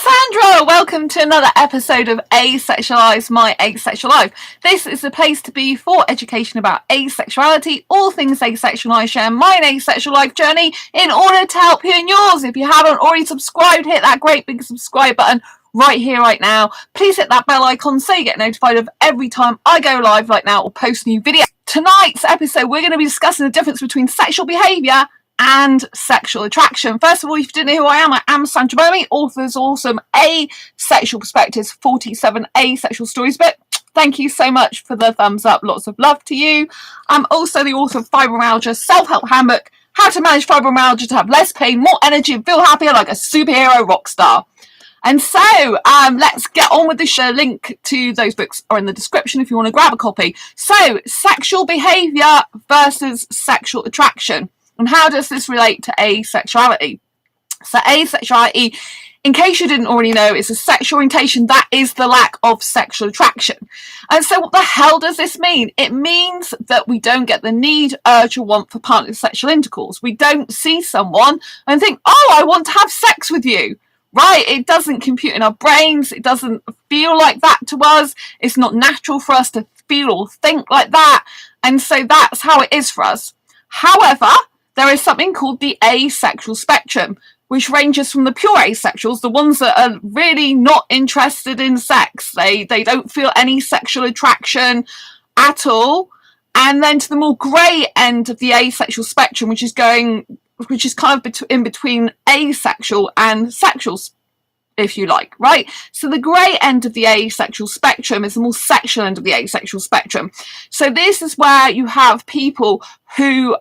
Sandra, welcome to another episode of Asexualise, my asexual life. This is the place to be for education about asexuality, all things asexual. I share my asexual life journey in order to help you in yours. If you haven't already subscribed, hit that great big subscribe button right here, right now. Please hit that bell icon so you get notified of every time I go live like now or post new videos. Tonight's episode, we're going to be discussing the difference between sexual behaviour and sexual attraction. First of all, if you didn't know who I am Sandra Bomi, author of awesome Asexual Perspectives, 47 Asexual Stories book. Thank you so much for the thumbs up. Lots of love to you. I'm also the author of Fibromyalgia Self-Help Handbook, How to Manage Fibromyalgia to Have Less Pain, More Energy and Feel Happier Like a Superhero Rock Star. And so let's get on with the show. Link to those books are in the description if you want to grab a copy. So, sexual behaviour versus sexual attraction. And how does this relate to asexuality? So asexuality, in case you didn't already know, is a sexual orientation that is the lack of sexual attraction. And so what the hell does this mean? It means that we don't get the need, urge or want for partner sexual intercourse. We don't see someone and think, oh, I want to have sex with you. Right? It doesn't compute in our brains. It doesn't feel like that to us. It's not natural for us to feel or think like that. And so that's how it is for us. However, there is something called the asexual spectrum, which ranges from the pure asexuals, the ones that are really not interested in sex. They don't feel any sexual attraction at all. And then to the more grey end of the asexual spectrum, which is kind of in between asexual and sexual, if you like, right? So the grey end of the asexual spectrum is the more sexual end of the asexual spectrum. So this is where you have people who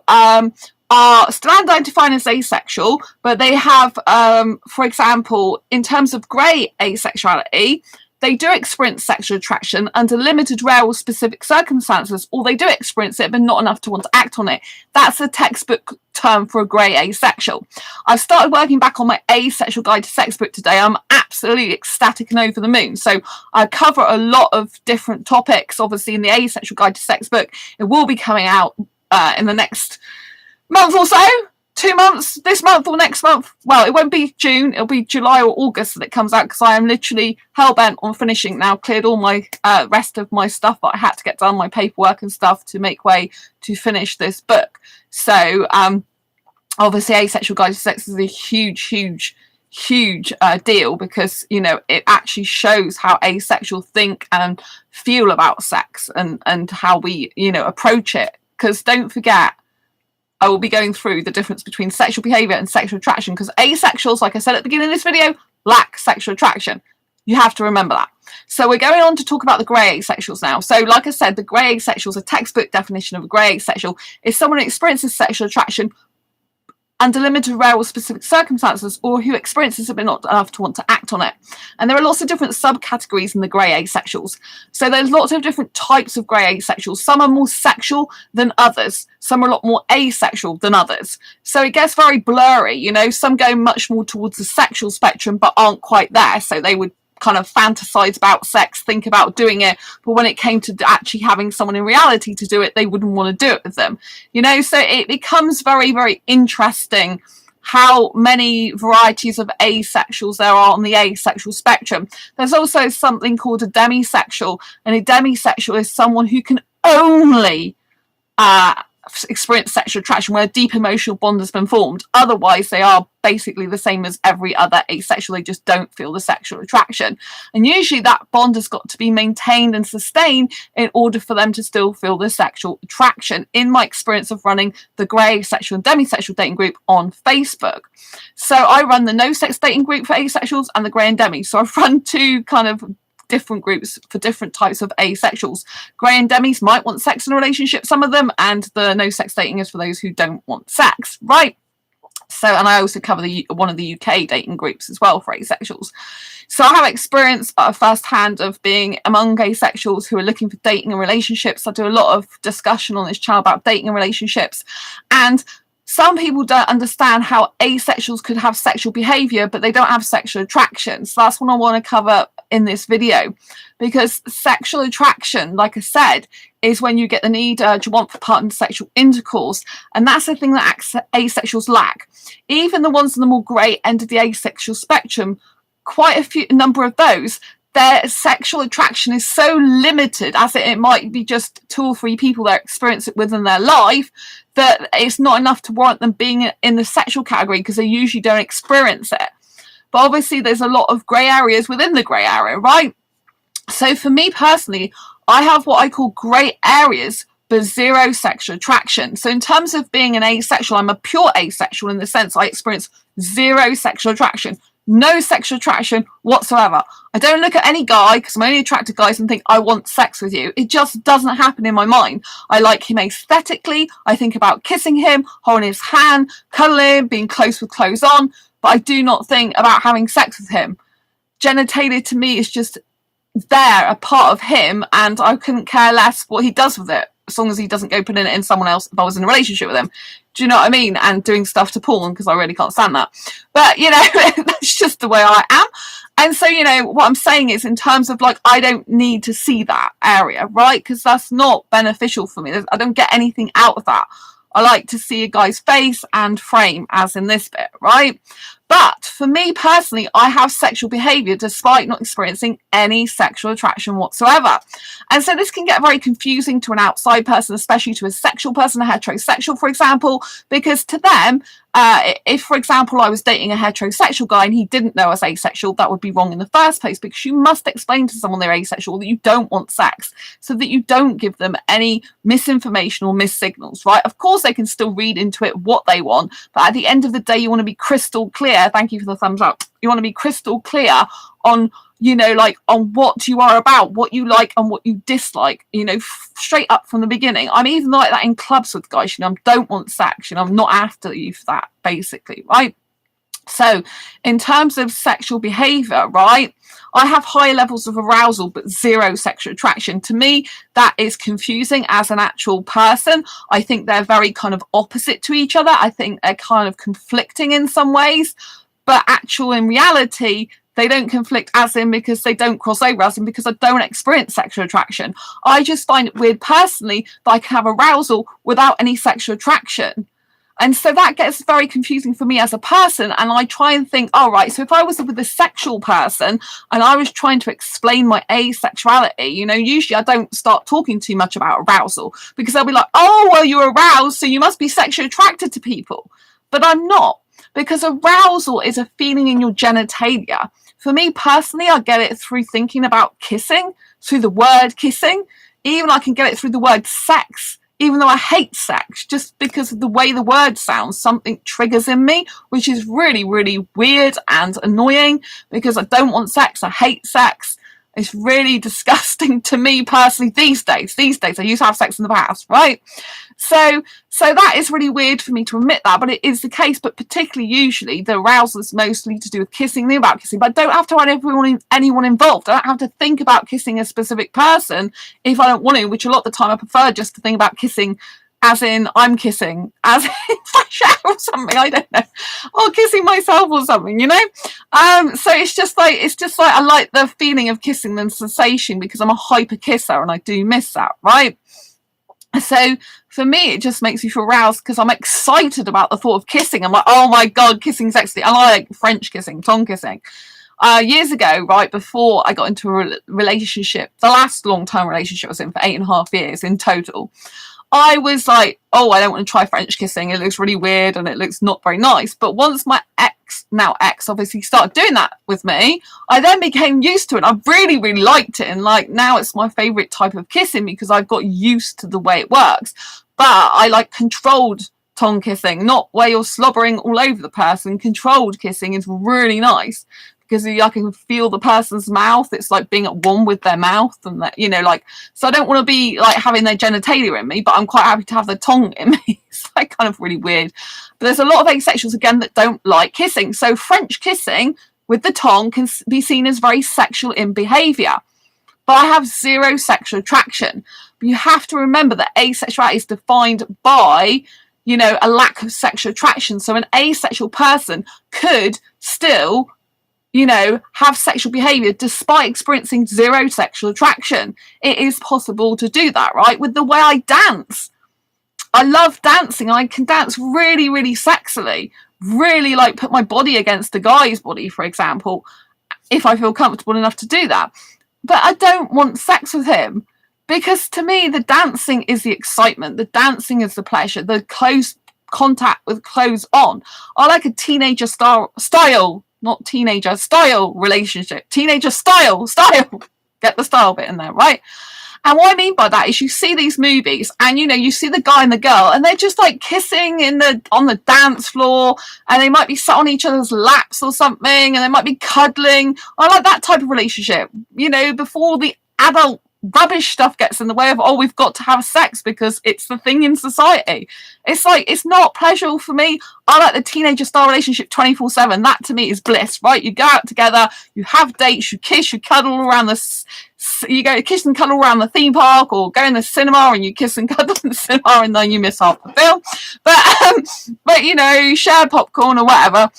are still identifying as asexual, but they have, for example, in terms of grey asexuality, they do experience sexual attraction under limited, rare or specific circumstances, or they do experience it, but not enough to want to act on it. That's the textbook term for a grey asexual. I've started working back on my Asexual Guide to Sex book today. I'm absolutely ecstatic and over the moon. So I cover a lot of different topics, obviously, in the Asexual Guide to Sex book. It will be coming out in the next month or so, 2 months, this month or next month. Well, it won't be June, it'll be July or August that it comes out, because I am literally hell-bent on finishing now. Cleared all my rest of my stuff that I had to get done, my paperwork and stuff, to make way to finish this book. So obviously Asexual Guide to Sex is a huge deal, because, you know, it actually shows how asexual think and feel about sex and how we, you know, approach it. Because don't forget, I will be going through the difference between sexual behaviour and sexual attraction, because asexuals, like I said at the beginning of this video, lack sexual attraction. You have to remember that. So we're going on to talk about the grey asexuals now. So like I said, the grey asexuals, a textbook definition of a grey asexual is someone who experiences sexual attraction under limited, rare or specific circumstances, or who experiences it but not enough to want to act on it. And there are lots of different subcategories in the grey asexuals. So there's lots of different types of grey asexuals. Some are more sexual than others. Some are a lot more asexual than others. So it gets very blurry, you know. Some go much more towards the sexual spectrum but aren't quite there. So they would kind of fantasize about sex, think about doing it, but when it came to actually having someone in reality to do it, they wouldn't want to do it with them, you know. So it becomes very interesting how many varieties of asexuals there are on the asexual spectrum. There's also something called a demisexual, and a demisexual is someone who can only experience sexual attraction where a deep emotional bond has been formed. Otherwise, they are basically the same as every other asexual. They just don't feel the sexual attraction. And usually that bond has got to be maintained and sustained in order for them to still feel the sexual attraction, in my experience of running the grey asexual and demisexual dating group on Facebook. So I run the no sex dating group for asexuals and the grey and demi. So I've run two kind of different groups for different types of asexuals. Grey and demis might want sex in a relationship, some of them, and the no sex dating is for those who don't want sex, right? So, and I also cover one of the UK dating groups as well for asexuals. So I have experience firsthand of being among asexuals who are looking for dating and relationships. I do a lot of discussion on this channel about dating and relationships, and some people don't understand how asexuals could have sexual behaviour, but they don't have sexual attraction. So that's what I want to cover in this video, because sexual attraction, like I said, is when you get the need, urge, want for partner sexual intercourse, and that's the thing that asexuals lack. Even the ones in the more grey end of the asexual spectrum quite a number of those, their sexual attraction is so limited, as it might be just 2 or 3 people that experience it within their life, that it's not enough to warrant them being in the sexual category, because they usually don't experience it. But obviously there's a lot of grey areas within the grey area, right? So for me personally, I have what I call grey areas but 0 sexual attraction. So in terms of being an asexual, I'm a pure asexual in the sense I experience 0 sexual attraction. No sexual attraction whatsoever. I don't look at any guy, because I'm only attracted to guys, and think I want sex with you. It just doesn't happen in my mind. I like him aesthetically. I think about kissing him, holding his hand, cuddling, being close with clothes on, but I do not think about having sex with him. Genitalia to me is just there, a part of him, and I couldn't care less what he does with it, as long as he doesn't go putting it in someone else if I was in a relationship with him. Do you know what I mean? And doing stuff to porn, because I really can't stand that. But, you know, that's just the way I am. And so, you know, what I'm saying is, in terms of, like, I don't need to see that area, right? Because that's not beneficial for me. I don't get anything out of that. I like to see a guy's face and frame, as in this bit, right? But for me personally, I have sexual behaviour despite not experiencing any sexual attraction whatsoever. And so this can get very confusing to an outside person, especially to a sexual person, a heterosexual, for example, because to them, if, for example, I was dating a heterosexual guy and he didn't know I was asexual, that would be wrong in the first place, because you must explain to someone they're asexual that you don't want sex, so that you don't give them any misinformation or missignals, right? Of course, they can still read into it what they want, but at the end of the day, you want to be crystal clear. Thank you for the thumbs up. You want to be crystal clear on, you know, like, on what you are about, what you like and what you dislike, you know, straight up from the beginning. I'm even like that in clubs with guys, you know, I don't want sex, you know, I'm not after you for that, basically, right? So in terms of sexual behavior, right, I have high levels of arousal but 0 sexual attraction. To me, that is confusing as an actual person. I think they're very kind of opposite to each other. I think they're kind of conflicting in some ways, but in reality, they don't conflict, as in because they don't cross over, as in because I don't experience sexual attraction. I just find it weird personally that I can have arousal without any sexual attraction. And so that gets very confusing for me as a person. And I try and think, all right, so if I was with a sexual person and I was trying to explain my asexuality, you know, usually I don't start talking too much about arousal, because they'll be like, oh, well, you're aroused, so you must be sexually attracted to people. But I'm not, because arousal is a feeling in your genitalia. For me personally, I get it through thinking about kissing, through the word kissing. Even I can get it through the word sex. Even though I hate sex, just because of the way the word sounds, something triggers in me, which is really, really weird and annoying, because I don't want sex. I hate sex. It's really disgusting to me personally these days. I used to have sex in the past, right? So that is really weird for me to admit that, but it is the case. But particularly, usually, the arousal is mostly to do with kissing, think about kissing. But I don't have to have anyone involved. I don't have to think about kissing a specific person if I don't want to, which a lot of the time I prefer just to think about kissing as in I'm kissing, as in fresh air or something, I don't know, or kissing myself or something, you know. So it's just like I like the feeling of kissing, the sensation, because I'm a hyper kisser and I do miss that, right? So for me, it just makes me feel aroused because I'm excited about the thought of kissing. I'm like, oh my god, kissing sexy. I like French kissing, tongue kissing. Years ago, right before I got into a relationship, the last long-term relationship I was in for 8.5 years in total, I was like, oh, I don't want to try French kissing. It looks really weird and it looks not very nice. But once my now ex, obviously started doing that with me, I then became used to it. I really, really liked it. And like now it's my favourite type of kissing because I've got used to the way it works. But I like controlled tongue kissing, not where you're slobbering all over the person. Controlled kissing is really nice, because I can feel the person's mouth. It's like being at one with their mouth, and that, you know, like, so I don't want to be like having their genitalia in me, but I'm quite happy to have their tongue in me. It's like kind of really weird. But there's a lot of asexuals again that don't like kissing. So French kissing with the tongue can be seen as very sexual in behaviour. But I have zero sexual attraction. But you have to remember that asexuality is defined by, you know, a lack of sexual attraction. So an asexual person could still, you know, have sexual behaviour despite experiencing zero sexual attraction. It is possible to do that, right? With the way I dance. I love dancing. I can dance really, really sexily. Really like put my body against a guy's body, for example. if I feel comfortable enough to do that. But I don't want sex with him, because to me the dancing is the excitement, the dancing is the pleasure, the close contact with clothes on. I like a teenager style, not teenager style relationship. Teenager style. Get the style bit in there, right? And what I mean by that is, you see these movies and, you know, you see the guy and the girl and they're just like kissing on the dance floor, and they might be sat on each other's laps or something, and they might be cuddling. I like that type of relationship, you know, before the adult rubbish stuff gets in the way of, oh, we've got to have sex because it's the thing in society. It's like, it's not pleasurable for me. I like the teenager style relationship 24/7. That to me is bliss, right? You go out together, you have dates, you kiss, you cuddle around you go kiss and cuddle around the theme park, or go in the cinema and you kiss and cuddle in the cinema, and then you miss half the film. But you know, share popcorn or whatever.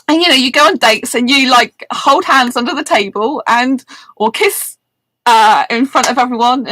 And you know, you go on dates and you like hold hands under the table or kiss in front of everyone.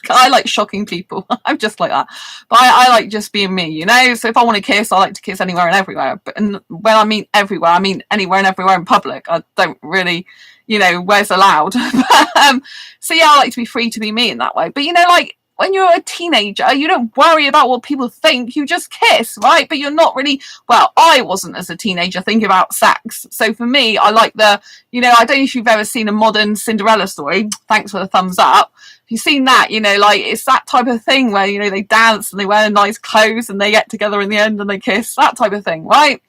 I like shocking people. I'm just like that. But I like just being me, you know? So if I want to kiss, I like to kiss anywhere and everywhere. And when I mean everywhere, I mean anywhere and everywhere in public. I don't really, you know, where's allowed. So yeah, I like to be free to be me in that way. But you know, like, when you're a teenager, you don't worry about what people think. You just kiss, right? But you're not really, well, I wasn't as a teenager thinking about sex. So for me, I like you know, I don't know if you've ever seen a modern Cinderella story. Thanks for the thumbs up. If you've seen that, you know, like, it's that type of thing where, you know, they dance and they wear nice clothes and they get together in the end and they kiss, that type of thing, right?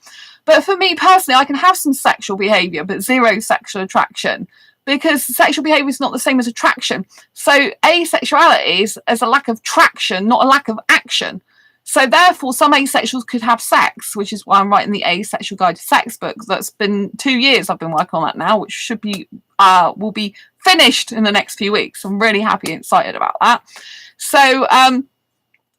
But for me personally, I can have some sexual behaviour, but zero sexual attraction. Because sexual behaviour is not the same as attraction. So asexuality is a lack of traction, not a lack of action. So therefore, some asexuals could have sex, which is why I'm writing the Asexual Guide to Sex book. That's been 2 years I've been working on that now, which should be will be finished in the next few weeks. I'm really happy and excited about that. So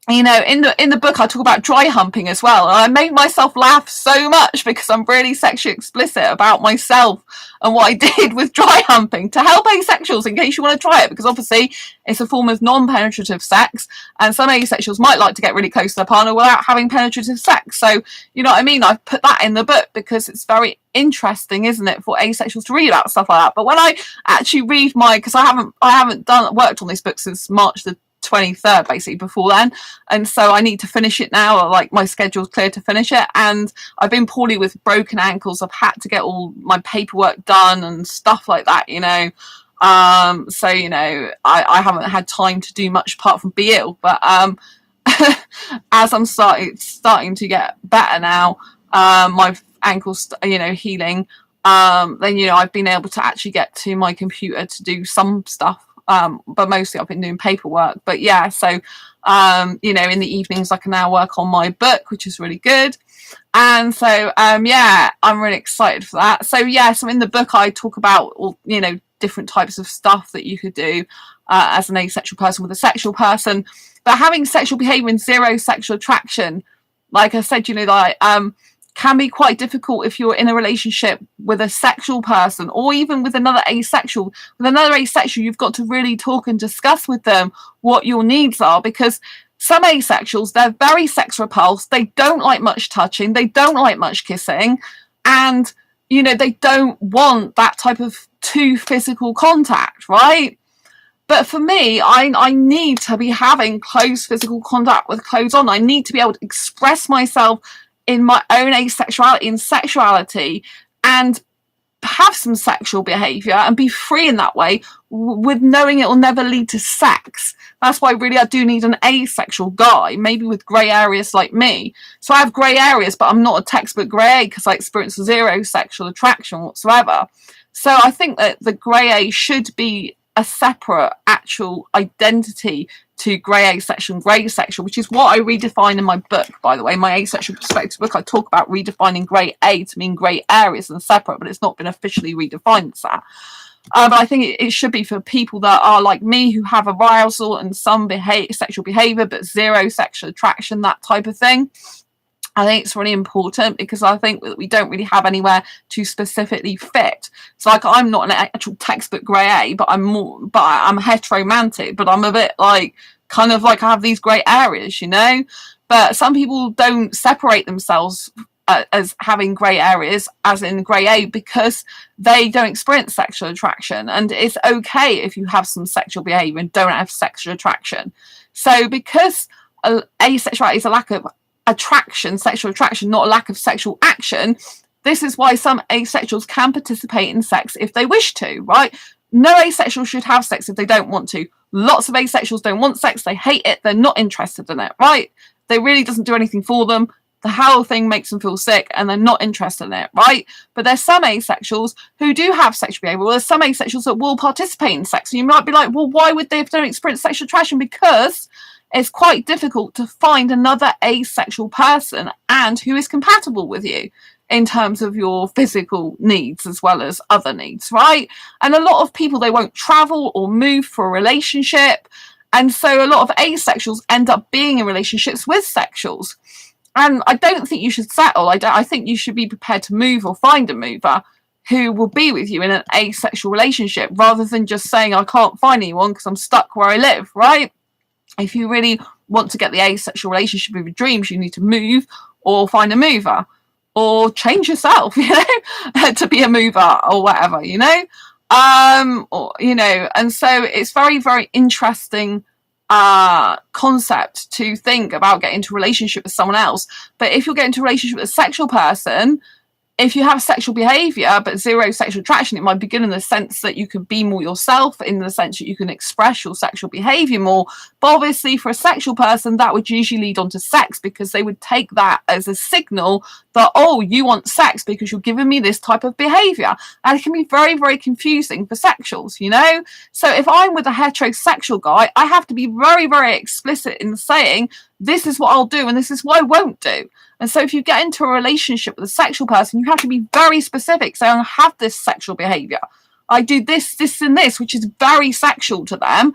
you know, in the book I talk about dry humping as well, and I made myself laugh so much because I'm really sexually explicit about myself and what I did with dry humping to help asexuals, in case you want to try it, because obviously it's a form of non-penetrative sex, and some asexuals might like to get really close to their partner without having penetrative sex. So you know what I mean, I've put that in the book because it's very interesting, isn't it, for asexuals to read about stuff like that. But when I actually read because I haven't worked on this book since March the 23rd, basically, before then, and so I need to finish it now. Like, my schedule's clear to finish it, and I've been poorly with broken ankles. I've had to get all my paperwork done and stuff like that, you know. So you know, I haven't had time to do much apart from be ill, but as I'm starting to get better now, my ankles, you know, healing, then you know, I've been able to actually get to my computer to do some stuff. But mostly I've been doing paperwork. But yeah, so you know, in the evenings I can now work on my book, which is really good. And so yeah, I'm really excited for that. So yeah, so in the book I talk about all, you know, different types of stuff that you could do as an asexual person with a sexual person. But having sexual behavior and zero sexual attraction, like I said, you know, like can be quite difficult if you're in a relationship with a sexual person, or even with another asexual. With another asexual, you've got to really talk and discuss with them what your needs are, because some asexuals, they're very sex repulsed. They don't like much touching. They don't like much kissing. And, you know, they don't want that type of too physical contact, right? But for me, I need to be having close physical contact with clothes on. I need to be able to express myself in my own asexuality and sexuality, and have some sexual behaviour and be free in that way, with knowing it will never lead to sex. That's why really I do need an asexual guy, maybe with grey areas like me. So I have grey areas, but I'm not a textbook grey A, because I experience zero sexual attraction whatsoever. So I think that the grey A should be a separate actual identity to grey asexual and grey sexual, which is what I redefine in my book, by the way. My Asexual Perspective book, I talk about redefining grey A to mean grey areas and separate, but it's not been officially redefined as that. But I think it should be for people that are like me, who have arousal and some sexual behaviour but zero sexual attraction, that type of thing. I think it's really important, because I think that we don't really have anywhere to specifically fit. So like, I'm not an actual textbook grey A, but I'm heteromantic, but I'm a bit like, kind of like, I have these grey areas, you know. But some people don't separate themselves as having grey areas, as in grey A, because they don't experience sexual attraction, and it's okay if you have some sexual behaviour and don't have sexual attraction. So because asexuality is a lack of attraction, sexual attraction, not a lack of sexual action, this is why some asexuals can participate in sex if they wish to, right? No asexual should have sex if they don't want to. Lots of asexuals don't want sex, they hate it, they're not interested in it, right? They really doesn't do anything for them. The whole thing makes them feel sick and they're not interested in it, right? But there's some asexuals who do have sexual behaviour. Well, there's some asexuals that will participate in sex. And you might be like, well, why would they if they don't experience sexual attraction? Because it's quite difficult to find another asexual person and who is compatible with you in terms of your physical needs as well as other needs, right? And a lot of people, they won't travel or move for a relationship. And so a lot of asexuals end up being in relationships with sexuals. And I don't think you should settle. I think you should be prepared to move or find a mover who will be with you in an asexual relationship, rather than just saying, I can't find anyone because I'm stuck where I live, right? If you really want to get the asexual relationship of your dreams, you need to move or find a mover or change yourself, you know, to be a mover or whatever, you know. Or, you know, and so it's very, very interesting concept to think about getting into a relationship with someone else. But if you're getting into a relationship with a sexual person, if you have sexual behaviour but zero sexual attraction, it might be good in the sense that you can be more yourself, in the sense that you can express your sexual behaviour more. But obviously for a sexual person, that would usually lead on to sex, because they would take that as a signal that, oh, you want sex because you're giving me this type of behaviour. And it can be very, very confusing for sexuals, you know. So if I'm with a heterosexual guy, I have to be very, very explicit in saying, this is what I'll do and this is what I won't do. And so if you get into a relationship with a sexual person, you have to be very specific. So I have this sexual behaviour. I do this, this and this, which is very sexual to them.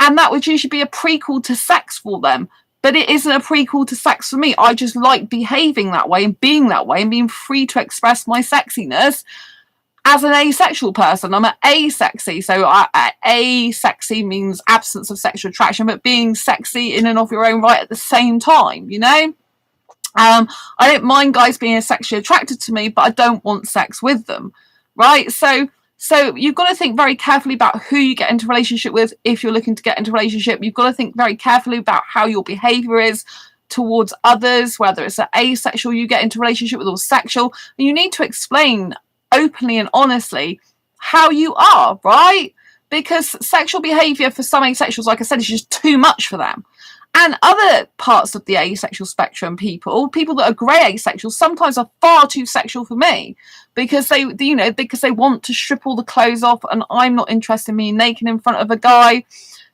And that would usually be a prequel to sex for them. But it isn't a prequel to sex for me. I just like behaving that way and being that way and being free to express my sexiness as an asexual person. I'm an asexy. So asexy means absence of sexual attraction, but being sexy in and of your own right at the same time, you know? I don't mind guys being sexually attracted to me, but I don't want sex with them, right? So you've got to think very carefully about who you get into a relationship with. If you're looking to get into a relationship, you've got to think very carefully about how your behaviour is towards others, whether it's an asexual you get into a relationship with or sexual. And you need to explain openly and honestly how you are, right? Because sexual behaviour for some asexuals, like I said, is just too much for them. And other parts of the asexual spectrum, people that are grey asexuals, sometimes are far too sexual for me, because they want to strip all the clothes off, and I'm not interested in being naked in front of a guy.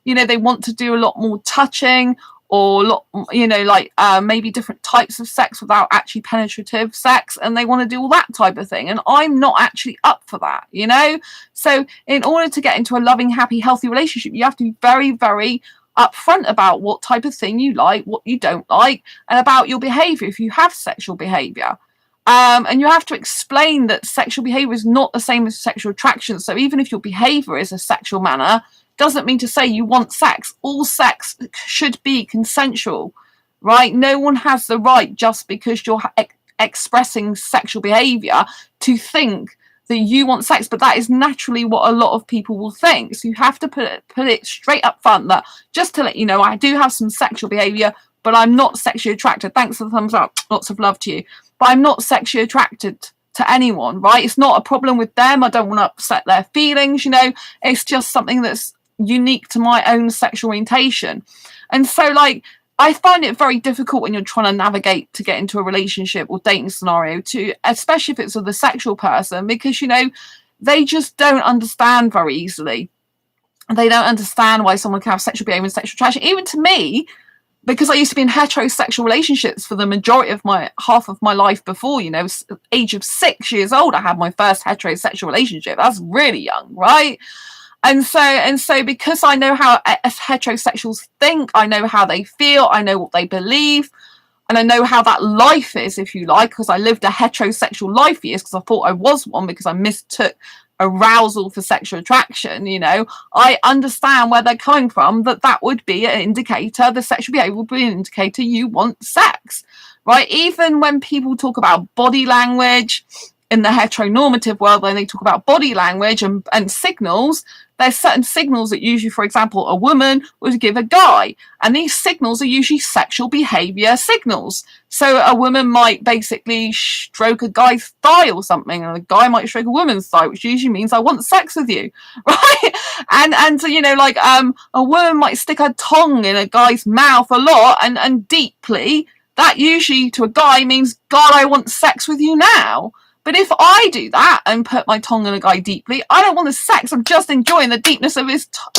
You know, they want to do a lot more touching, or maybe different types of sex without actually penetrative sex, and they want to do all that type of thing, and I'm not actually up for that, you know. So in order to get into a loving, happy, healthy relationship, you have to be very, very upfront about what type of thing you like, what you don't like, and about your behaviour if you have sexual behaviour. And you have to explain that sexual behaviour is not the same as sexual attraction. So even if your behaviour is a sexual manner, doesn't mean to say you want sex. All sex should be consensual, right? No one has the right, just because you're expressing sexual behaviour, to think that you want sex, but that is naturally what a lot of people will think. So you have to put it straight up front, that just to let you know, I do have some sexual behaviour, but I'm not sexually attracted. Thanks for the thumbs up. Lots of love to you. But I'm not sexually attracted to anyone, right? It's not a problem with them. I don't want to upset their feelings, you know. It's just something that's unique to my own sexual orientation. And so, like, I find it very difficult when you're trying to navigate to get into a relationship or dating scenario, especially if it's with a sexual person, because, you know, they just don't understand very easily. They don't understand why someone can have sexual behaviour and sexual attraction. Even to me, because I used to be in heterosexual relationships for the majority of half of my life before, you know, age of 6 years old, I had my first heterosexual relationship. That's really young, right? And so because I know how heterosexuals think, I know how they feel, I know what they believe, and I know how that life is, if you like, because I lived a heterosexual life for years, because I thought I was one, because I mistook arousal for sexual attraction, I understand where they're coming from, that would be an indicator, the sexual behavior would be an indicator you want sex, right? Even when people talk about body language in the heteronormative world, when they talk about body language and signals, there's certain signals that usually, for example, a woman would give a guy, and these signals are usually sexual behavior signals. So a woman might basically stroke a guy's thigh or something, and a guy might stroke a woman's thigh, which usually means I want sex with you, right? And so, a woman might stick her tongue in a guy's mouth a lot and deeply. That usually to a guy means, God, I want sex with you now. But if I do that and put my tongue in a guy deeply, I don't want the sex. I'm just enjoying the deepness of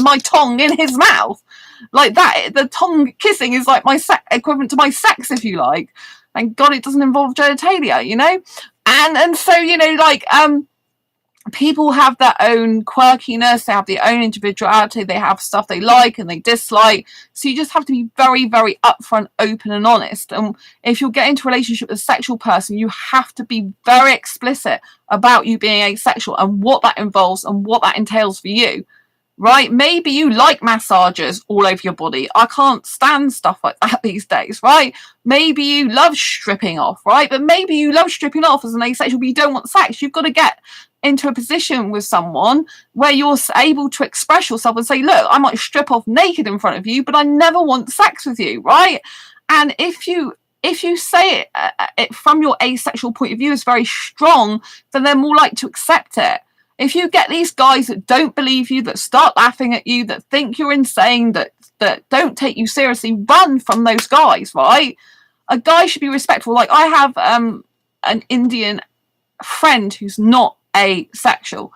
my tongue in his mouth. Like that, the tongue kissing is like my equivalent to my sex, if you like. Thank God it doesn't involve genitalia, And so, people have their own quirkiness, they have their own individuality, they have stuff they like and they dislike. So you just have to be very, very upfront, open and honest. And if you'll get into a relationship with a sexual person, you have to be very explicit about you being asexual and what that involves and what that entails for you. Right? Maybe you like massages all over your body. I can't stand stuff like that these days, right? Maybe you love stripping off, right? But maybe you love stripping off as an asexual, but you don't want sex. You've got to get into a position with someone where you're able to express yourself and say, look, I might strip off naked in front of you, but I never want sex with you, right? And if you say it from your asexual point of view is very strong, then they're more likely to accept it. If you get these guys that don't believe you, that start laughing at you, that think you're insane, that don't take you seriously, run from those guys, right? A guy should be respectful. Like I have an Indian friend who's not asexual,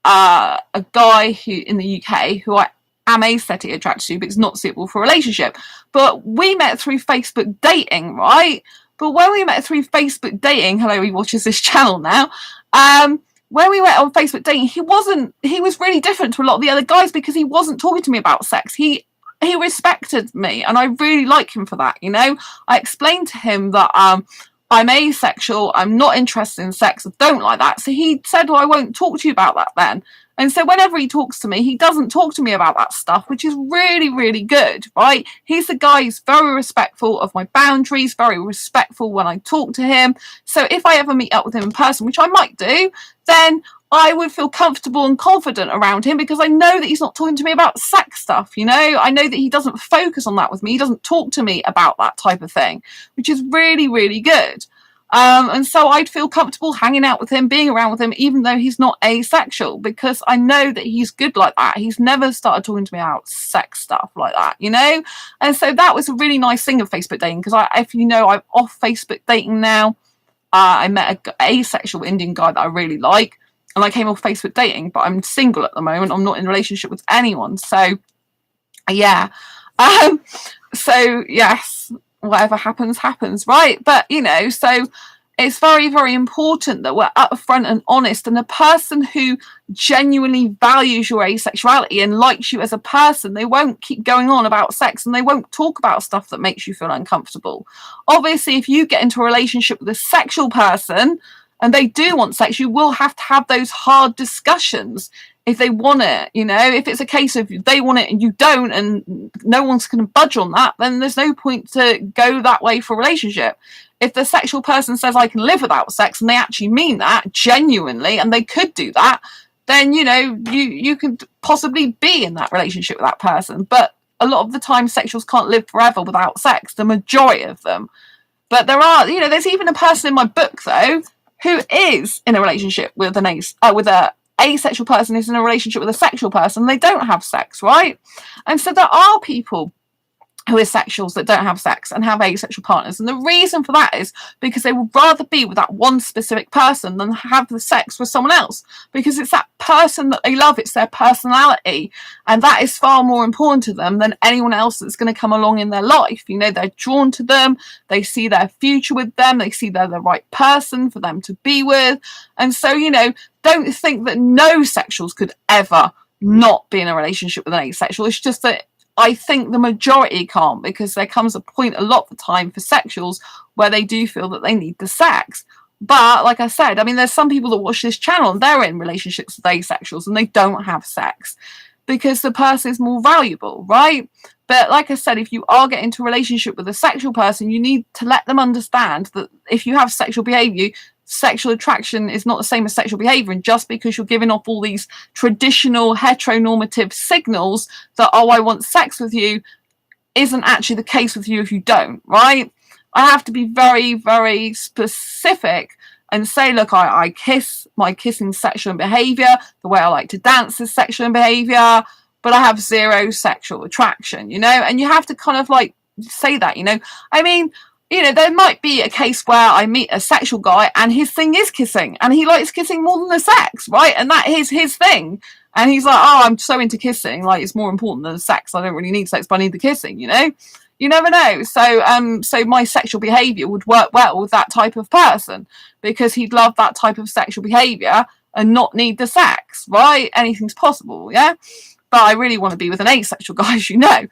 a guy who in the UK who I am asexually attracted to, but it's not suitable for a relationship. But we met through Facebook dating, right? But when we met through Facebook dating, hello, he watches this channel now. When we went on Facebook dating, he was really different to a lot of the other guys because he wasn't talking to me about sex. He respected me, and I really like him for that. I explained to him that I'm asexual, I'm not interested in sex, I don't like that. So he said, well, I won't talk to you about that then. And so whenever he talks to me, he doesn't talk to me about that stuff, which is really, really good, right? He's the guy who's very respectful of my boundaries, very respectful when I talk to him. So if I ever meet up with him in person, which I might do, then I would feel comfortable and confident around him because I know that he's not talking to me about sex stuff, I know that he doesn't focus on that with me. He doesn't talk to me about that type of thing, which is really, really good. And so I'd feel comfortable hanging out with him, being around with him, even though he's not asexual, because I know that he's good like that. He's never started talking to me about sex stuff like that, And so that was a really nice thing of Facebook dating, because I'm off Facebook dating now. I met an asexual Indian guy that I really like, and I came off Facebook dating, but I'm single at the moment. I'm not in a relationship with anyone. So, yeah. So, yes. Whatever happens, right? But, so it's very, very important that we're upfront and honest. And the person who genuinely values your asexuality and likes you as a person, they won't keep going on about sex and they won't talk about stuff that makes you feel uncomfortable. Obviously, if you get into a relationship with a sexual person and they do want sex, you will have to have those hard discussions. If they want it, if it's a case of they want it and you don't and no one's going to budge on that, then there's no point to go that way for a relationship. If the sexual person says I can live without sex and they actually mean that genuinely and they could do that, then, you can possibly be in that relationship with that person. But a lot of the time sexuals can't live forever without sex, the majority of them. But there are, there's even a person in my book, though, who is in a relationship with a asexual person who's in a relationship with a sexual person. They don't have sex, right? And so there are people who are sexuals that don't have sex and have asexual partners, and the reason for that is because they would rather be with that one specific person than have the sex with someone else, because it's that person that they love, it's their personality, and that is far more important to them than anyone else that's going to come along in their life. They're drawn to them, they see their future with them, they see they're the right person for them to be with. And so don't think that no sexuals could ever not be in a relationship with an asexual. It's just that I think the majority can't, because there comes a point a lot of the time for sexuals where they do feel that they need the sex. But like I said, I mean, there's some people that watch this channel and they're in relationships with asexuals and they don't have sex because the person is more valuable, right? But like I said, if you are getting into a relationship with a sexual person, you need to let them understand that if you have sexual behavior, sexual attraction is not the same as sexual behavior. And just because you're giving off all these traditional heteronormative signals that, oh, I want sex with you, isn't actually the case with you if you don't, right? I have to be very, very specific and say, look, I kiss, my kissing sexual behavior, the way I like to dance is sexual behavior, but I have zero sexual attraction, you know? And you have to kind of like say that, you know? I mean, you know, there might be a case where I meet a sexual guy and his thing is kissing and he likes kissing more than the sex, right? And that is his thing. And he's like, oh, I'm so into kissing, like it's more important than sex. I don't really need sex, but I need the kissing, you know? You never know. So my sexual behavior would work well with that type of person because he'd love that type of sexual behavior and not need the sex, right? Anything's possible, yeah? But I really want to be with an asexual guy, as you know.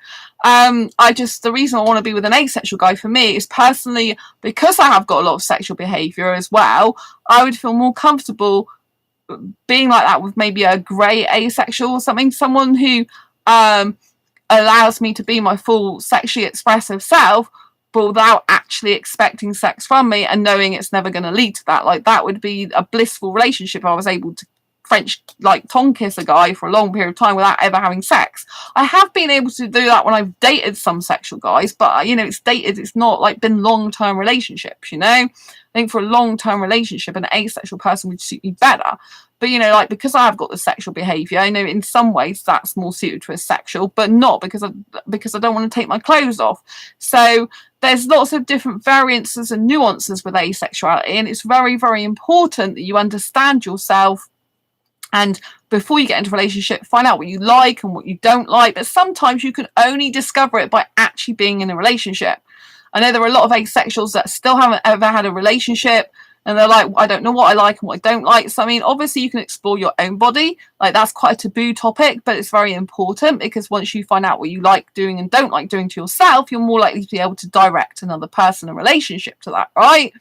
The reason I want to be with an asexual guy for me is personally because I have got a lot of sexual behavior as well. I would feel more comfortable being like that with maybe a grey asexual or something, someone who allows me to be my full sexually expressive self, but without actually expecting sex from me and knowing it's never going to lead to that. Like that would be a blissful relationship if I was able to French like tongue kiss a guy for a long period of time without ever having sex. I have been able to do that when I've dated some sexual guys, but you know, it's not like been long-term relationships, you know? I think for a long-term relationship an asexual person would suit me better. But you know, like because I've got the sexual behavior, I know in some ways that's more suited to a sexual, but not because I don't want to take my clothes off. So there's lots of different variances and nuances with asexuality, and it's very, very important that you understand yourself. And before you get into a relationship, find out what you like and what you don't like. But sometimes you can only discover it by actually being in a relationship. I know there are a lot of asexuals that still haven't ever had a relationship. And they're like, I don't know what I like and what I don't like. So, I mean, obviously you can explore your own body. Like that's quite a taboo topic, but it's very important because once you find out what you like doing and don't like doing to yourself, you're more likely to be able to direct another person in relationship to that, right?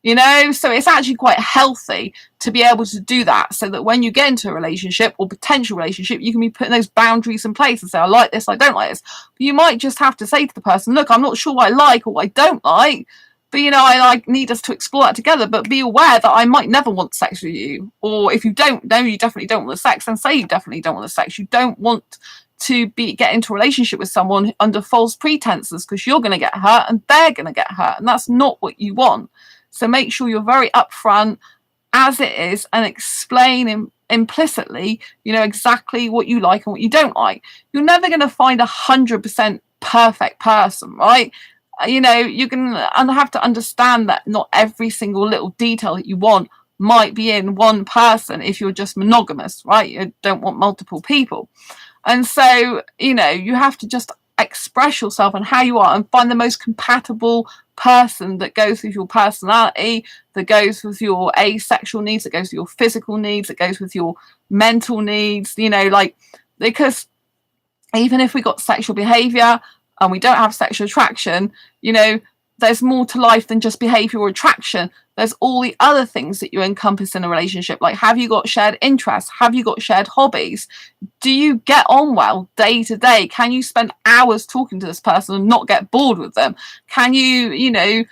You know, so it's actually quite healthy to be able to do that so that when you get into a relationship or potential relationship, you can be putting those boundaries in place and say, I like this, I don't like this. But you might just have to say to the person, look, I'm not sure what I like or what I don't like, but, you know, I need us to explore that together, but be aware that I might never want sex with you. Or if you don't know you definitely don't want the sex, then say you definitely don't want the sex. You don't want to get into a relationship with someone under false pretenses because you're going to get hurt and they're going to get hurt. And that's not what you want. So make sure you're very upfront as it is and explain implicitly, you know, exactly what you like and what you don't like. You're never going to find 100% perfect person, right? You know, you're going to have to understand that not every single little detail that you want might be in one person if you're just monogamous, right? You don't want multiple people. And so, you know, you have to just express yourself and how you are and find the most compatible person that goes with your personality, that goes with your asexual needs, that goes with your physical needs, that goes with your mental needs, you know, like, because even if we got sexual behavior and we don't have sexual attraction, you know, there's more to life than just behavior or attraction. There's all the other things that you encompass in a relationship. Like, have you got shared interests? Have you got shared hobbies? Do you get on well day to day? Can you spend hours talking to this person and not get bored with them? Can you, you know,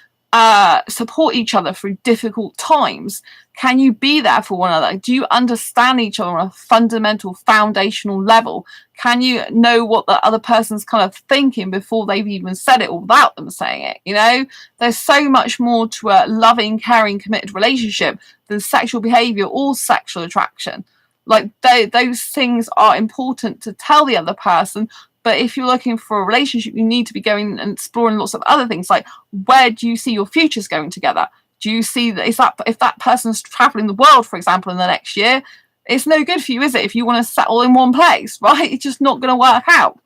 support each other through difficult times? Can you be there for one another? Do you understand each other on a fundamental, foundational level? Can you know what the other person's kind of thinking before they've even said it or without them saying it? You know, there's so much more to a loving, caring, committed relationship than sexual behavior or sexual attraction. Like those things are important to tell the other person. But if you're looking for a relationship, you need to be going and exploring lots of other things. Like, where do you see your futures going together? Do you see that if that person's traveling the world, for example, in the next year, it's no good for you, is it? If you want to settle in one place, right? It's just not going to work out.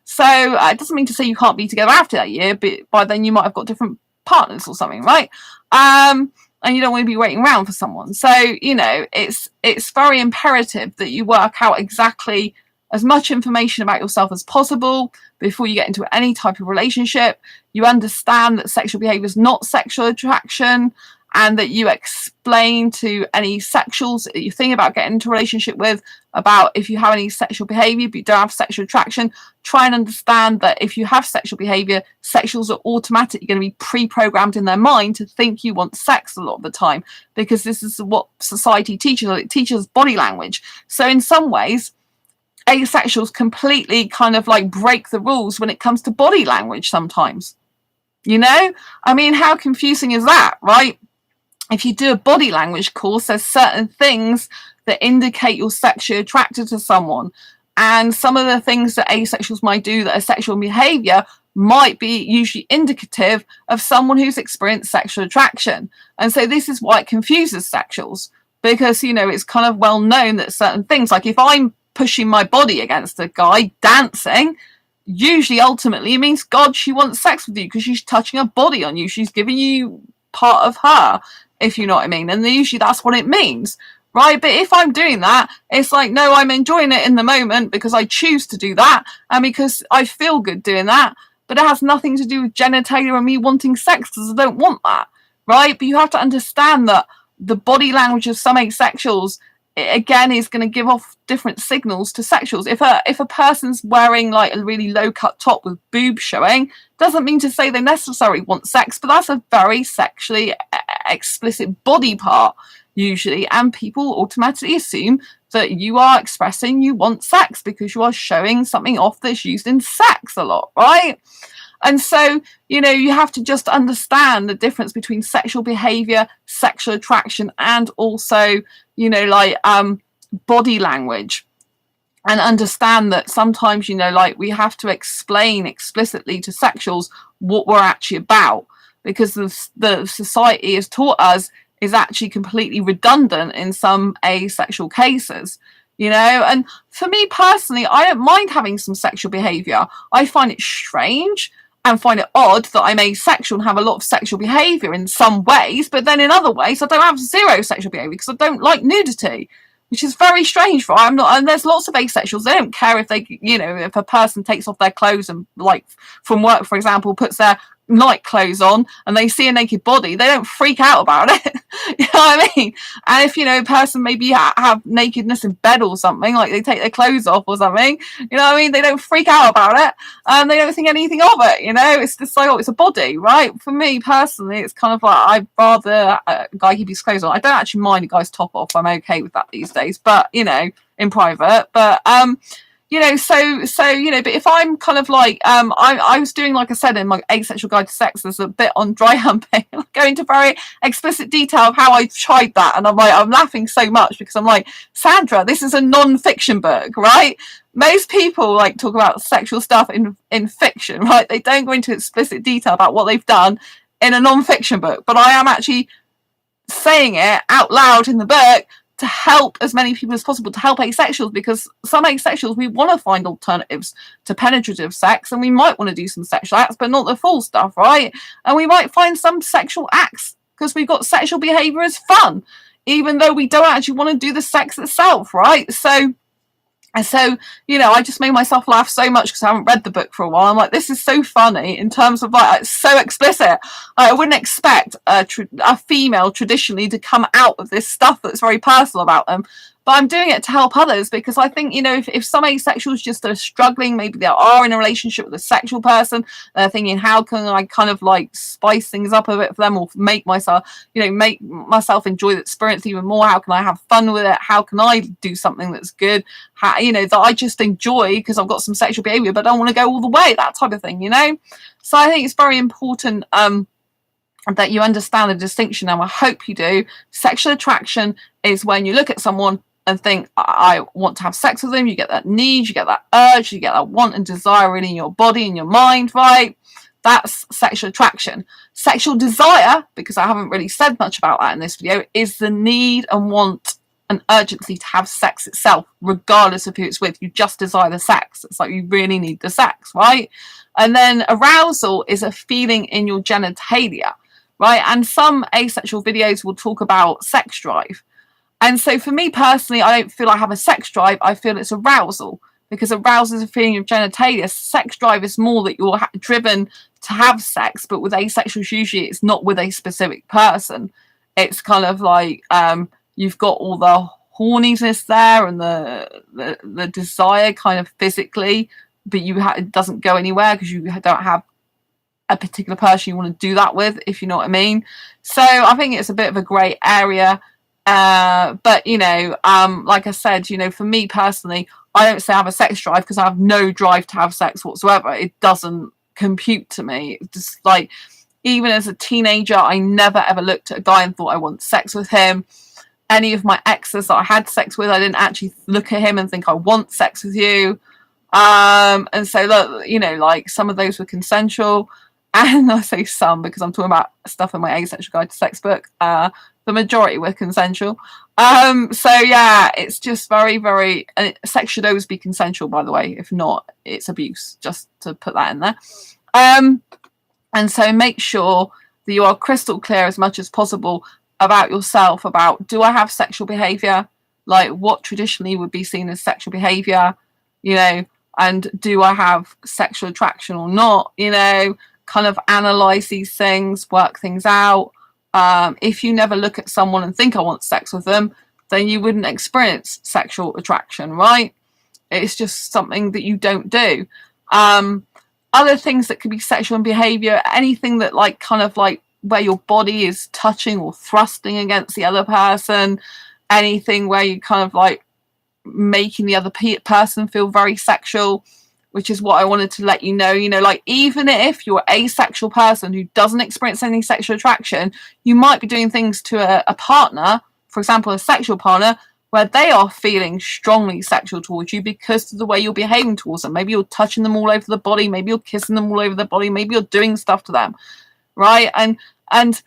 So it doesn't mean to say you can't be together after that year, but by then you might have got different partners or something, right? And you don't want to be waiting around for someone. So, you know, it's very imperative that you work out exactly as much information about yourself as possible before you get into any type of relationship. You understand that sexual behavior is not sexual attraction, and that you explain to any sexuals that you think about getting into a relationship with about if you have any sexual behavior but you don't have sexual attraction. Try and understand that if you have sexual behavior, sexuals are automatically going to be pre-programmed in their mind to think you want sex a lot of the time, because this is what society teaches. It teaches body language. So in some ways, asexuals completely kind of like break the rules when it comes to body language sometimes. You know, I mean, how confusing is that, right? If you do a body language course, there's certain things that indicate you're sexually attracted to someone. And some of the things that asexuals might do that are sexual behavior might be usually indicative of someone who's experienced sexual attraction. And so this is why it confuses sexuals, because, you know, it's kind of well known that certain things, like if I'm pushing my body against a guy dancing, usually ultimately it means, God, she wants sex with you because she's touching her body on you. She's giving you part of her, if you know what I mean. And usually that's what it means, right? But if I'm doing that, it's like, no, I'm enjoying it in the moment because I choose to do that and because I feel good doing that. But it has nothing to do with genitalia and me wanting sex, because I don't want that, right? But you have to understand that the body language of some asexuals, again, is going to give off different signals to sexuals. If a person's wearing like a really low cut top with boobs showing, doesn't mean to say they necessarily want sex, but that's a very sexually explicit body part usually, and people automatically assume that you are expressing you want sex because you are showing something off that's used in sex a lot, right? And so, you know, you have to just understand the difference between sexual behavior, sexual attraction, and also, you know, like body language, and understand that sometimes, you know, like we have to explain explicitly to sexuals what we're actually about, because the society has taught us is actually completely redundant in some asexual cases. You know, and for me personally, I don't mind having some sexual behavior. I find it strange and find it odd that I'm asexual and have a lot of sexual behavior in some ways, but then in other ways I don't have zero sexual behavior because I don't like nudity, which is very strange. For I'm not, and there's lots of asexuals, they don't care if they, you know, if a person takes off their clothes and, like, from work, for example, puts their night clothes on and they see a naked body, they don't freak out about it. You know what I mean? And if, you know, a person maybe have nakedness in bed or something, like they take their clothes off or something, you know what I mean, they don't freak out about it, and they don't think anything of it. You know, it's just like, oh, it's a body, right? For me personally, it's kind of like, I'd rather a guy keep his clothes on. I don't actually mind a guy's top off, I'm okay with that these days, but, you know, in private. But you know, so you know, but if I'm kind of like I was doing, like I said, in my Asexual Guide to Sex, there's a bit on dry humping. I go into very explicit detail of how I tried that, and I'm laughing so much because I'm like, Sandra, this is a non-fiction book, right? Most people like talk about sexual stuff in fiction, right? They don't go into explicit detail about what they've done in a non-fiction book, but I am actually saying it out loud in the book to help as many people as possible, to help asexuals, because some asexuals, we want to find alternatives to penetrative sex, and we might want to do some sexual acts, but not the full stuff, right? And we might find some sexual acts because we've got sexual behavior as fun, even though we don't actually want to do the sex itself, right? So, you know, I just made myself laugh so much because I haven't read the book for a while. I'm like, this is so funny in terms of, like, it's so explicit. I wouldn't expect a female traditionally to come out of this stuff that's very personal about them. But I'm doing it to help others because I think, you know, if some asexuals just are struggling, maybe they are in a relationship with a sexual person, they're thinking, how can I kind of like spice things up a bit for them, or make myself enjoy the experience even more? How can I have fun with it? How can I do something that's good? How, you know, that I just enjoy because I've got some sexual behavior, but I don't want to go all the way, that type of thing, you know? So I think it's very important that you understand the distinction, and I hope you do. Sexual attraction is when you look at someone and think, I want to have sex with them. You get that need, you get that urge, you get that want and desire in your body and your mind, right? That's sexual attraction. Sexual desire, because I haven't really said much about that in this video, is the need and want and urgency to have sex itself, regardless of who it's with. You just desire the sex. It's like you really need the sex, right? And then arousal is a feeling in your genitalia, right? And some asexual videos will talk about sex drive. And so for me personally, I don't feel I have a sex drive. I feel it's arousal, because arousal is a feeling of genitalia. Sex drive is more that you're driven to have sex, but with asexuals, usually it's not with a specific person. it's kind of like you've got all the horniness there and the desire kind of physically, but it doesn't go anywhere because you don't have a particular person you want to do that with, if you know what I mean. So I think it's a bit of a grey area. But like I said, for me personally, I don't say I have a sex drive because I have no drive to have sex whatsoever. It doesn't compute to me. It's just like, even as a teenager, I never ever looked at a guy and thought I want sex with him. Any of my exes that I had sex with, I didn't actually look at him and think I want sex with you. And so, like some of those were consensual. And I say some because I'm talking about stuff in my Asexual Guide to Sex book. The majority were consensual. So yeah, it's just very, very. And sex should always be consensual, by the way. If not, it's abuse. Just to put that in there. And so make sure that you are crystal clear as much as possible about yourself. About, do I have sexual behaviour? Like, what traditionally would be seen as sexual behaviour? And do I have sexual attraction or not? Kind of analyze these things, work things out. If you never look at someone and think I want sex with them, then you wouldn't experience sexual attraction, right? It's just something that you don't do. Other things that could be sexual behavior, anything that kind of where your body is touching or thrusting against the other person, anything where you kind of making the other person feel very sexual, which is what I wanted to let you know. Even if you're an asexual person who doesn't experience any sexual attraction, you might be doing things to a partner, for example, a sexual partner, where they are feeling strongly sexual towards you because of the way you're behaving towards them. Maybe you're touching them all over the body, maybe you're kissing them all over the body, maybe you're doing stuff to them, right? And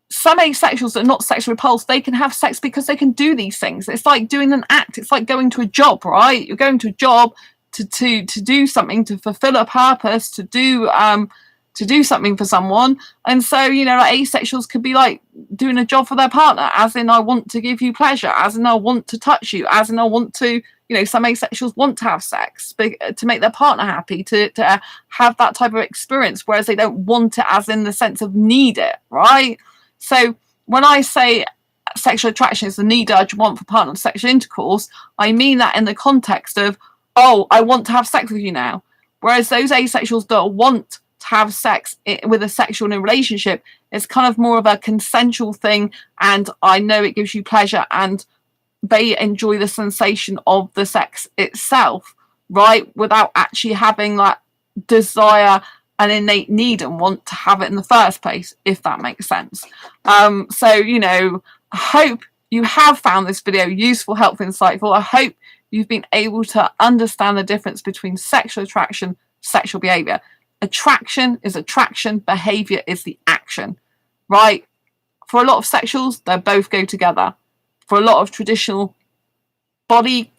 some asexuals that are not sexually repulsed, they can have sex because they can do these things. It's like doing an act. It's like going to a job, right? You're going to a job to do something, to fulfill a purpose, to do something for someone. And so, asexuals could be like doing a job for their partner, as in, I want to give you pleasure, as in, I want to touch you, as in, I want to, some asexuals want to have sex to make their partner happy, to have that type of experience, whereas they don't want it as in the sense of need it, right? So when I say sexual attraction is the need, urge, want for partner sexual intercourse, I mean that in the context of, oh, I want to have sex with you now. Whereas those asexuals that want to have sex with a sexual in a relationship, it's kind of more of a consensual thing, and I know it gives you pleasure and they enjoy the sensation of the sex itself, right? Without actually having that desire and innate need and want to have it in the first place, if that makes sense. So, I hope you have found this video useful, helpful, insightful. I hope you've been able to understand the difference between sexual attraction, sexual behavior. Attraction is attraction, behavior is the action, right? For a lot of sexuals, they both go together. For a lot of traditional body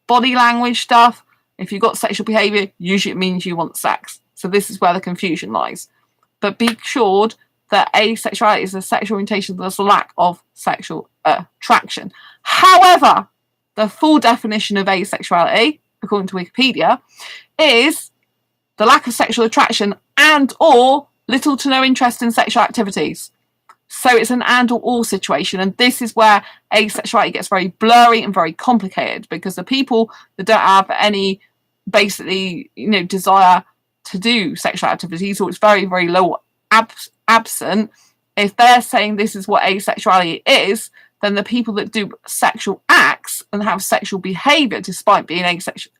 language stuff, if you've got sexual behavior, usually it means you want sex. So this is where the confusion lies. But be assured that asexuality is a sexual orientation that's a lack of sexual attraction. However, the full definition of asexuality, according to Wikipedia, is the lack of sexual attraction and or little to no interest in sexual activities. So it's an and or situation, and this is where asexuality gets very blurry and very complicated, because the people that don't have any basically desire to do sexual activities, or it's very, very low absent, if they're saying this is what asexuality is, then the people that do sexual acts and have sexual behavior despite being asexual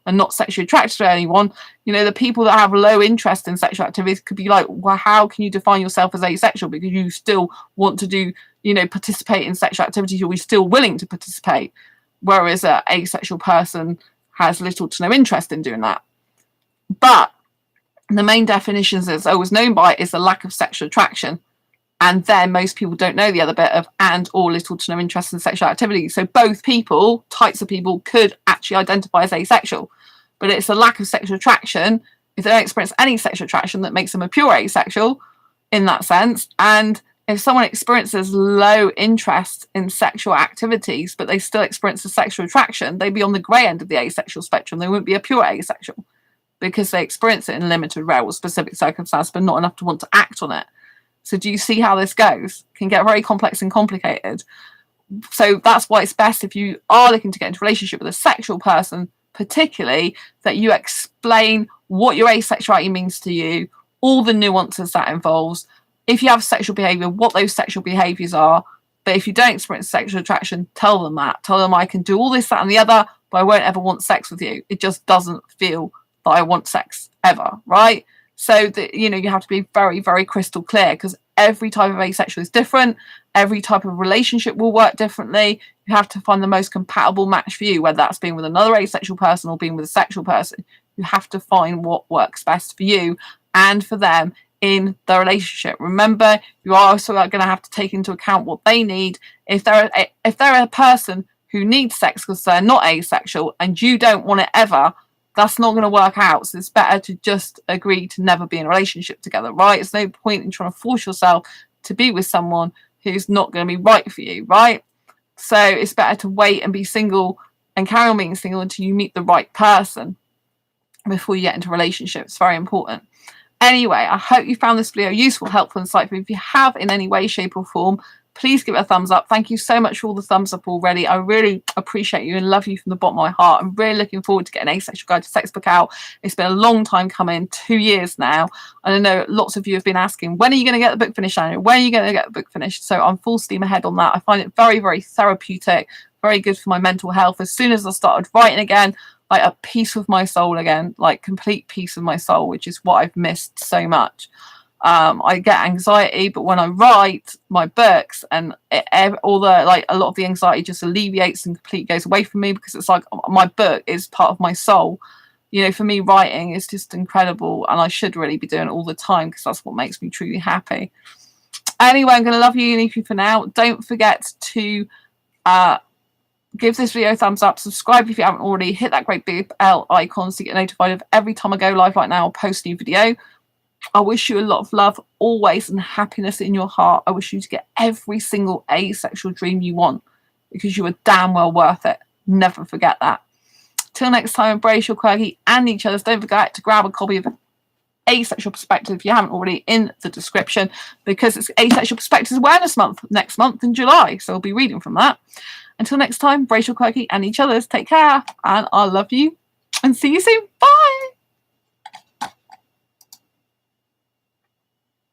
and not sexually attracted to anyone, the people that have low interest in sexual activities could be like, well, how can you define yourself as asexual? Because you still want to do, participate in sexual activities, you'll be still willing to participate. Whereas an asexual person has little to no interest in doing that. But the main definitions that's always known by is the lack of sexual attraction. And then most people don't know the other bit of and or little to no interest in sexual activity. So both types of people could actually identify as asexual. But it's a lack of sexual attraction, if they don't experience any sexual attraction, that makes them a pure asexual in that sense. And if someone experiences low interest in sexual activities, but they still experience a sexual attraction, they'd be on the grey end of the asexual spectrum. They wouldn't be a pure asexual because they experience it in limited, rare or specific circumstances, but not enough to want to act on it. So do you see how this goes? It can get very complex and complicated. So that's why it's best, if you are looking to get into a relationship with a sexual person, particularly, that you explain what your asexuality means to you, all the nuances that involves. If you have sexual behaviour, what those sexual behaviours are. But if you don't experience sexual attraction, tell them that. Tell them, I can do all this, that and the other, but I won't ever want sex with you. It just doesn't feel that I want sex ever, right? So that, you know, you have to be very, very crystal clear, because every type of asexual is different. Every type of relationship will work differently. You have to find the most compatible match for you, whether that's being with another asexual person or being with a sexual person. You have to find what works best for you and for them in the relationship. Remember, you are also going to have to take into account what they need. If they're a person who needs sex because they're not asexual and you don't want it ever, that's not going to work out. So it's better to just agree to never be in a relationship together, right? There's no point in trying to force yourself to be with someone who's not going to be right for you, right? So it's better to wait and be single and carry on being single until you meet the right person before you get into a relationship. It's very important. Anyway, I hope you found this video useful, helpful, insightful. If you have in any way, shape or form, please give it a thumbs up. Thank you so much for all the thumbs up already. I really appreciate you and love you from the bottom of my heart. I'm really looking forward to getting Asexual Guide to Sex book out. It's been a long time coming, 2 years now. And I know lots of you have been asking, when are you going to get the book finished, Anna? When are you going to get the book finished? So I'm full steam ahead on that. I find it very, very therapeutic, very good for my mental health. As soon as I started writing again, like a peace with my soul again, like complete peace of my soul, which is what I've missed so much. I get anxiety, but when I write my books, and a lot of the anxiety just alleviates and completely goes away from me, because it's like my book is part of my soul. You know, for me, writing is just incredible, and I should really be doing it all the time, because that's what makes me truly happy. Anyway, I'm going to love you and leave you for now. Don't forget to give this video a thumbs up, subscribe if you haven't already, hit that great big bell icon so you get notified of every time I go live like now or post a new video. I wish you a lot of love always and happiness in your heart. I wish you to get every single asexual dream you want, because you are damn well worth it. Never forget that. Till next time, embrace your quirky and each other's. Don't forget to grab a copy of Asexual Perspective if you haven't already in the description, because it's Asexual Perspectives Awareness Month next month in July. So I'll be reading from that. Until next time, embrace your quirky and each other's. Take care, and I love you and see you soon. Bye.